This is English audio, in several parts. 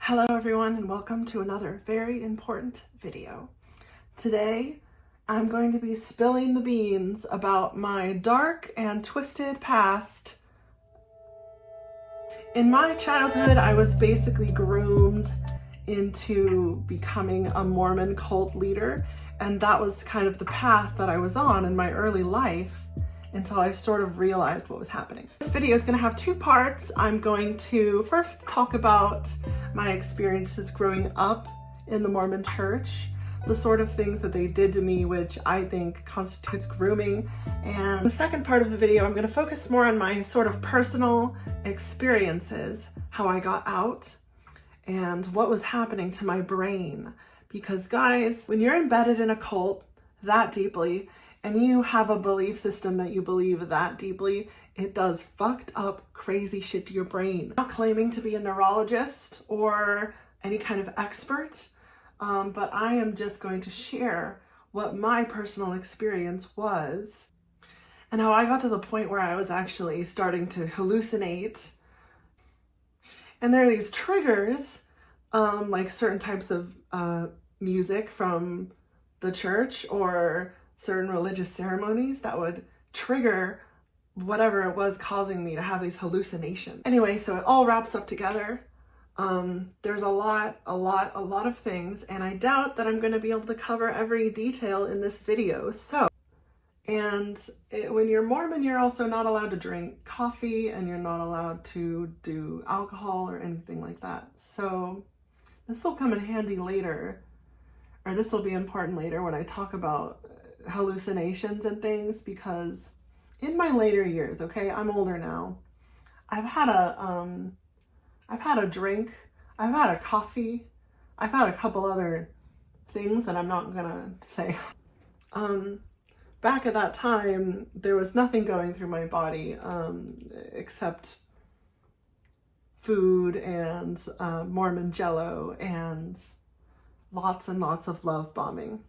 Hello everyone and welcome to another very important video. Today I'm going to be spilling the beans about my dark and twisted past. In my childhood, I was basically groomed into becoming a Mormon cult leader, and that was kind of the path that I was on in my early life until I sort of realized what was happening. This video is going to have two parts. I'm going to first talk about my experiences growing up in the Mormon church, the sort of things that they did to me, which I think constitutes grooming. And the second part of the video, I'm going to focus more on my sort of personal experiences, how I got out, and what was happening to my brain. Because guys, when you're embedded in a cult that deeply, and you have a belief system that you believe that deeply, it does fucked up, crazy shit to your brain. I'm not claiming to be a neurologist or any kind of expert, but I am just going to share what my personal experience was and how I got to the point where I was actually starting to hallucinate. And there are these triggers, like certain types of music from the church or certain religious ceremonies that would trigger whatever it was causing me to have these hallucinations. Anyway, so it all wraps up together. There's a lot of things, and I doubt that I'm going to be able to cover every detail in this video. When you're Mormon, you're also not allowed to drink coffee, and you're not allowed to do alcohol or anything like that. So this will come in handy later, or this will be important later when I talk about hallucinations and things, because in my later years, okay, I'm older now, I've had a drink, I've had a coffee, I've had a couple other things that I'm not gonna say. Back at that time, there was nothing going through my body except food and Mormon jello and lots and lots of love bombing.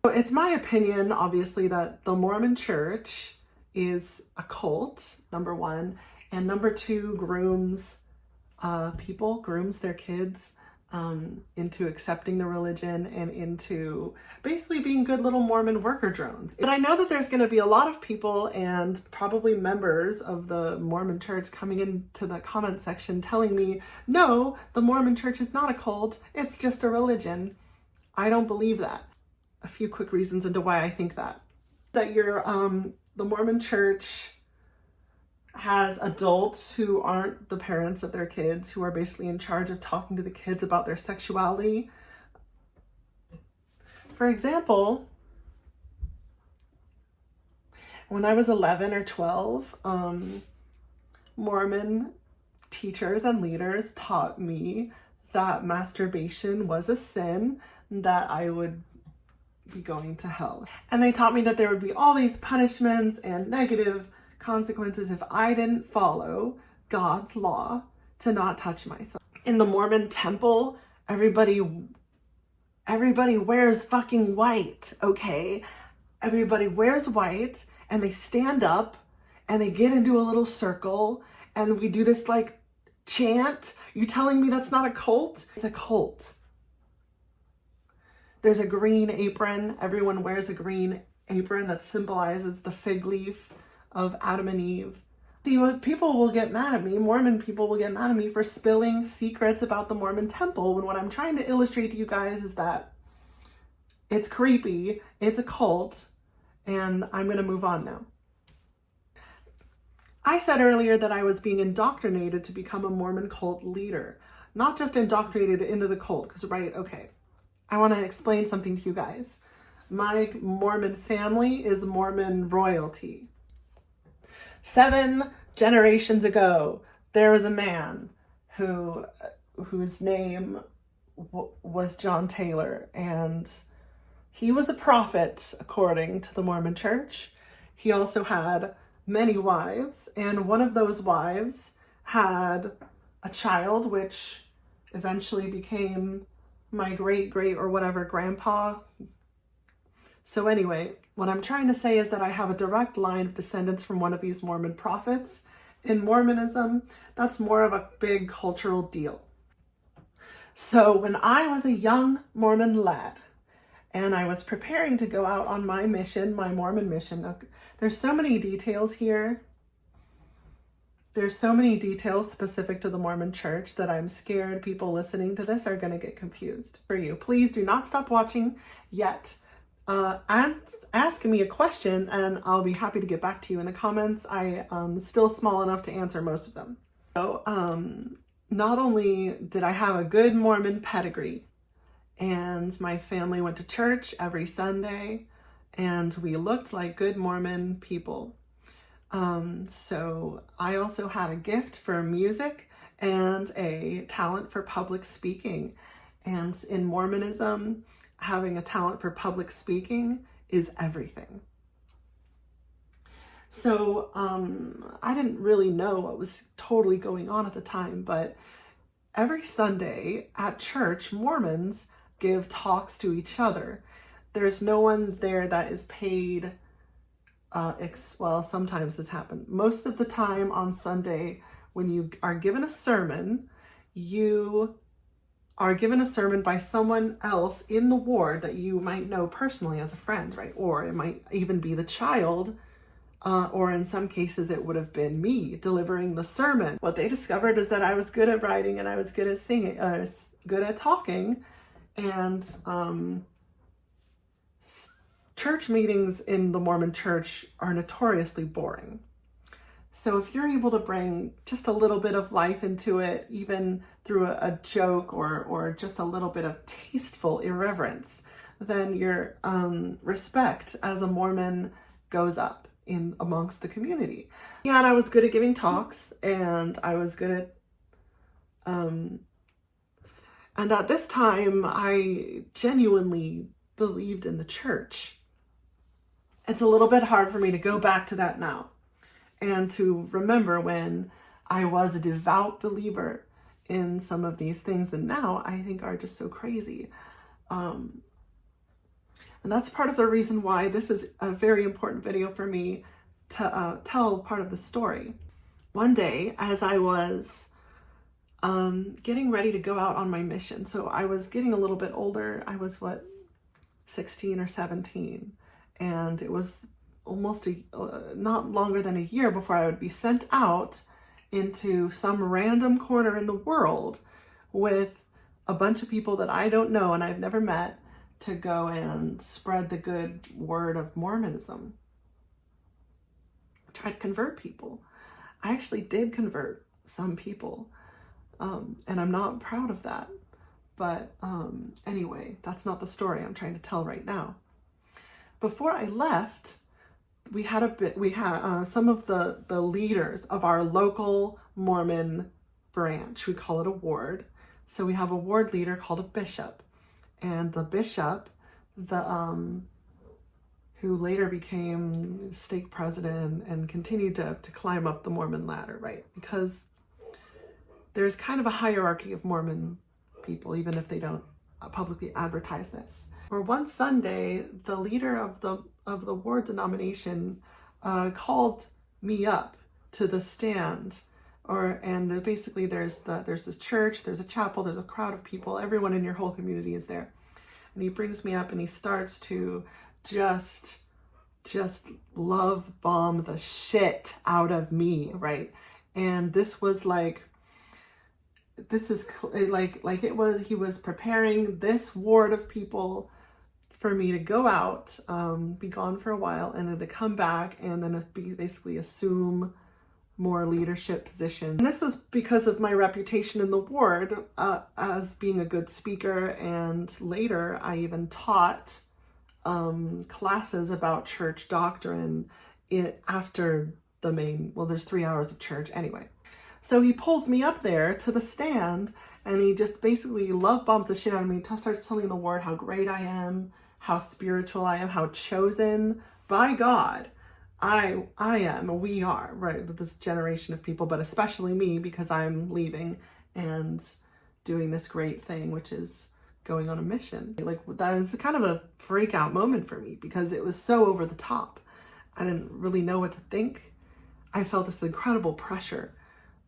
It's my opinion, obviously, that the Mormon church is a cult, number one, and number two, grooms their kids into accepting the religion and into basically being good little Mormon worker drones. But I know that there's going to be a lot of people and probably members of the Mormon church coming into the comment section telling me, no, the Mormon church is not a cult, it's just a religion. I don't believe that. A few quick reasons into why I think that. That the Mormon church has adults who aren't the parents of their kids, who are basically in charge of talking to the kids about their sexuality. For example, when I was 11 or 12, Mormon teachers and leaders taught me that masturbation was a sin, that I would be going to hell. And they taught me that there would be all these punishments and negative consequences if I didn't follow God's law to not touch myself. In the Mormon temple, everybody wears fucking white, okay? Everybody wears white, and they stand up and they get into a little circle and we do this like chant. You telling me that's not a cult? It's a cult. There's a green apron. Everyone wears a green apron that symbolizes the fig leaf of Adam and Eve. See, people will get mad at me, Mormon people will get mad at me for spilling secrets about the Mormon temple, when what I'm trying to illustrate to you guys is that it's creepy, it's a cult, and I'm going to move on now. I said earlier that I was being indoctrinated to become a Mormon cult leader. Not just indoctrinated into the cult, because, right, okay. I want to explain something to you guys. My Mormon family is Mormon royalty. 7 generations ago, there was a man whose name was John Taylor, and he was a prophet according to the Mormon church. He also had many wives, and one of those wives had a child, which eventually became my great or whatever grandpa. So anyway, what I'm trying to say is that I have a direct line of descendants from one of these Mormon prophets. In Mormonism, that's more of a big cultural deal. So when I was a young Mormon lad and I was preparing to go out on my mission, my Mormon mission, there's so many details here. There's so many details specific to the Mormon church that I'm scared people listening to this are going to get confused. For you, please do not stop watching yet. Ask me a question and I'll be happy to get back to you in the comments. I am still small enough to answer most of them. So not only did I have a good Mormon pedigree, and my family went to church every Sunday, and we looked like good Mormon people. So I also had a gift for music and a talent for public speaking. And in Mormonism, having a talent for public speaking is everything. So I didn't really know what was totally going on at the time, but every Sunday at church, Mormons give talks to each other. There's no one there that is paid. Well, sometimes this happens. Most of the time on Sunday, when you are given a sermon, you are given a sermon by someone else in the ward that you might know personally as a friend, right? Or it might even be the child, or in some cases it would have been me delivering the sermon. What they discovered is that I was good at writing and I was good at singing, good at talking, and church meetings in the Mormon church are notoriously boring. So if you're able to bring just a little bit of life into it, even through a joke or just a little bit of tasteful irreverence, then your respect as a Mormon goes up in amongst the community. Yeah, and I was good at giving talks, and I was good at and at this time I genuinely believed in the church. It's a little bit hard for me to go back to that now and to remember when I was a devout believer in some of these things that now I think are just so crazy. And that's part of the reason why this is a very important video for me to tell part of the story. One day, as I was getting ready to go out on my mission, so I was getting a little bit older. I was 16 or 17, and it was almost not longer than a year before I would be sent out into some random corner in the world with a bunch of people that I don't know and I've never met to go and spread the good word of Mormonism. Try to convert people. I actually did convert some people, and I'm not proud of that. But anyway, that's not the story I'm trying to tell right now. Before I left, we had some of the leaders of our local Mormon branch. We call it a ward. So we have a ward leader called a bishop, and the bishop, who later became stake president and continued to climb up the Mormon ladder, right? Because there's kind of a hierarchy of Mormon people, even if they don't publicly advertise this. Or one Sunday, the leader of the ward denomination called me up to the stand, and basically there's this church, there's a chapel, there's a crowd of people, everyone in your whole community is there, and he brings me up and he starts to just love bomb the shit out of me, right? And this was like, he was preparing this ward of people for me to go out, be gone for a while, and then to come back and then basically assume more leadership position. And this was because of my reputation in the ward as being a good speaker, and later I even taught classes about church doctrine after the main, there's 3 hours of church anyway. So he pulls me up there to the stand and he just basically love bombs the shit out of me. Starts telling the ward how great I am, how spiritual I am, how chosen by God I am, we are, right? This generation of people, but especially me, because I'm leaving and doing this great thing, which is going on a mission. Like, that was kind of a freak out moment for me because it was so over the top. I didn't really know what to think. I felt this incredible pressure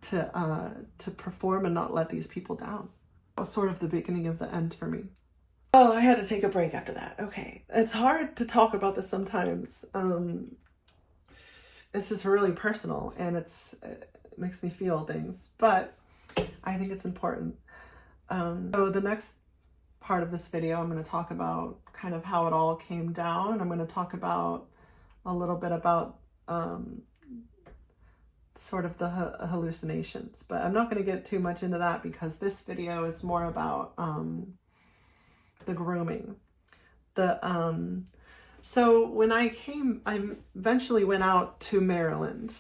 to perform and not let these people down. was sort of the beginning of the end for me. Oh, I had to take a break after that. Okay. It's hard to talk about this sometimes. It's just really personal, and it makes me feel things, but I think it's important. So the next part of this video, I'm going to talk about kind of how it all came down. I'm going to talk about a little bit about sort of the hallucinations, but I'm not going to get too much into that because this video is more about the grooming. So when I eventually went out to Maryland,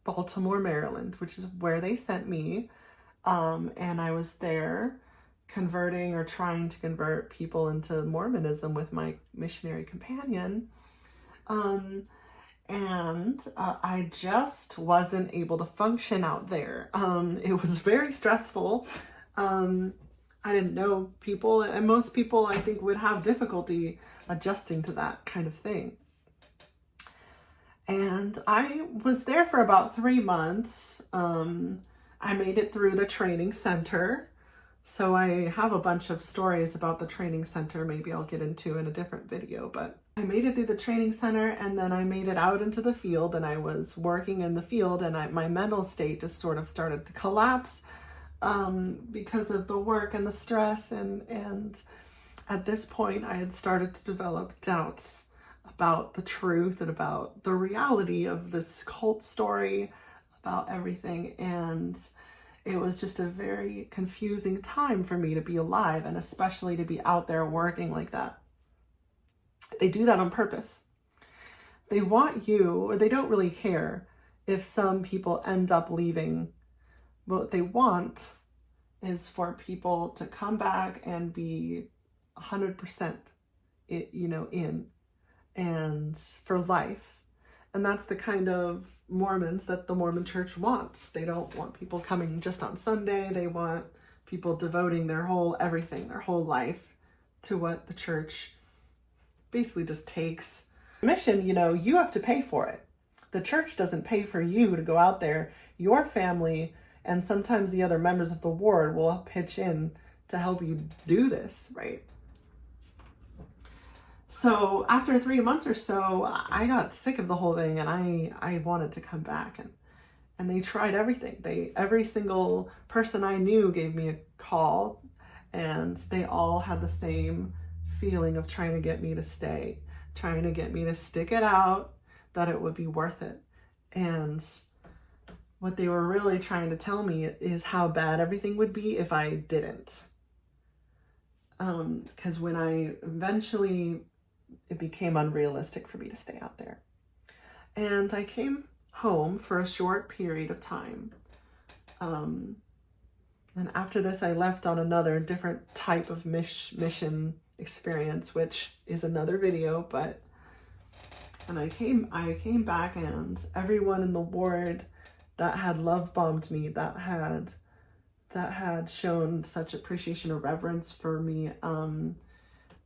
Baltimore, Maryland, which is where they sent me, and I was there converting or trying to convert people into Mormonism with my missionary companion. I just wasn't able to function out there. It was very stressful. I didn't know people, and most people I think would have difficulty adjusting to that kind of thing. And I was there for about 3 months. I made it through the training center. So I have a bunch of stories about the training center, maybe I'll get into in a different video, but I made it through the training center, and then I made it out into the field, and I was working in the field, and my mental state just sort of started to collapse because of the work and the stress. And at this point I had started to develop doubts about the truth and about the reality of this cult story, about everything. And it was just a very confusing time for me to be alive, and especially to be out there working like that. They do that on purpose. They want you, or they don't really care if some people end up leaving. What they want is for people to come back and be 100% in, and for life. And that's the kind of Mormons that the Mormon church wants. They don't want people coming just on Sunday. They want people devoting their whole life to what the church basically just takes. Mission, you have to pay for it. The church doesn't pay for you to go out there. Your family and sometimes the other members of the ward will pitch in to help you do this, right? So after 3 months or so, I got sick of the whole thing, and I wanted to come back, and they tried everything. Every single person I knew gave me a call, and they all had the same feeling of trying to get me to stay, trying to get me to stick it out, that it would be worth it. And what they were really trying to tell me is how bad everything would be if I didn't. Because when it became unrealistic for me to stay out there. And I came home for a short period of time. And after this, I left on another different type of mission experience, which is another video, and I came back, and everyone in the ward that had love bombed me, that had shown such appreciation or reverence for me,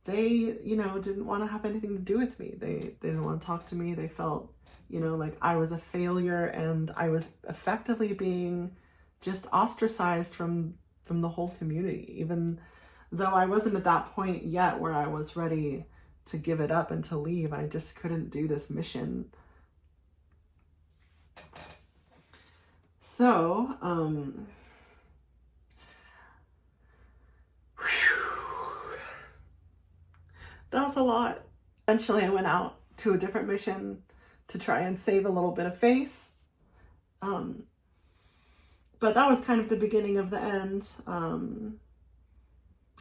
they, didn't want to have anything to do with me. They didn't want to talk to me. They felt, like I was a failure, and I was effectively being just ostracized from the whole community, even though I wasn't at that point yet where I was ready to give it up and to leave. I just couldn't do this mission. So, that was a lot. Eventually I went out to a different mission to try and save a little bit of face. But that was kind of the beginning of the end.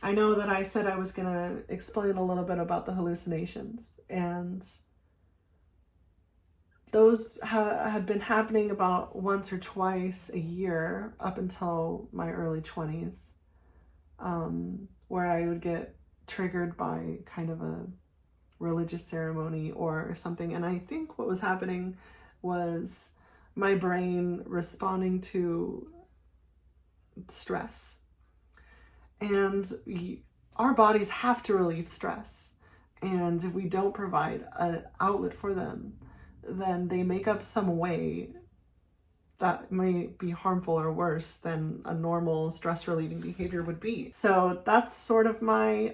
I know that I said I was going to explain a little bit about the hallucinations, and those had been happening about once or twice a year up until my early 20s, where I would get triggered by kind of a religious ceremony or something. And I think what was happening was my brain responding to stress. And our bodies have to relieve stress. And if we don't provide an outlet for them, then they make up some way that may be harmful or worse than a normal stress relieving behavior would be. So that's sort of my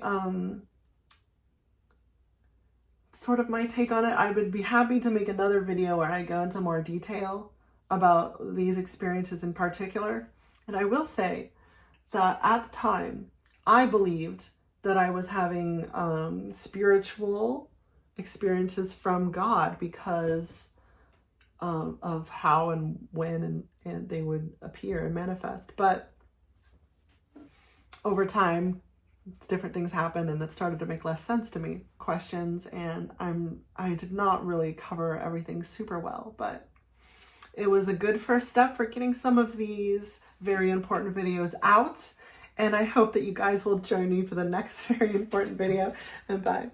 take on it. I would be happy to make another video where I go into more detail about these experiences in particular. And I will say that at the time, I believed that I was having spiritual experiences from God because of how and when and they would appear and manifest. But over time, different things happened and that started to make less sense to me, questions, and I did not really cover everything super well, but it was a good first step for getting some of these very important videos out. And I hope that you guys will join me for the next very important video. And bye.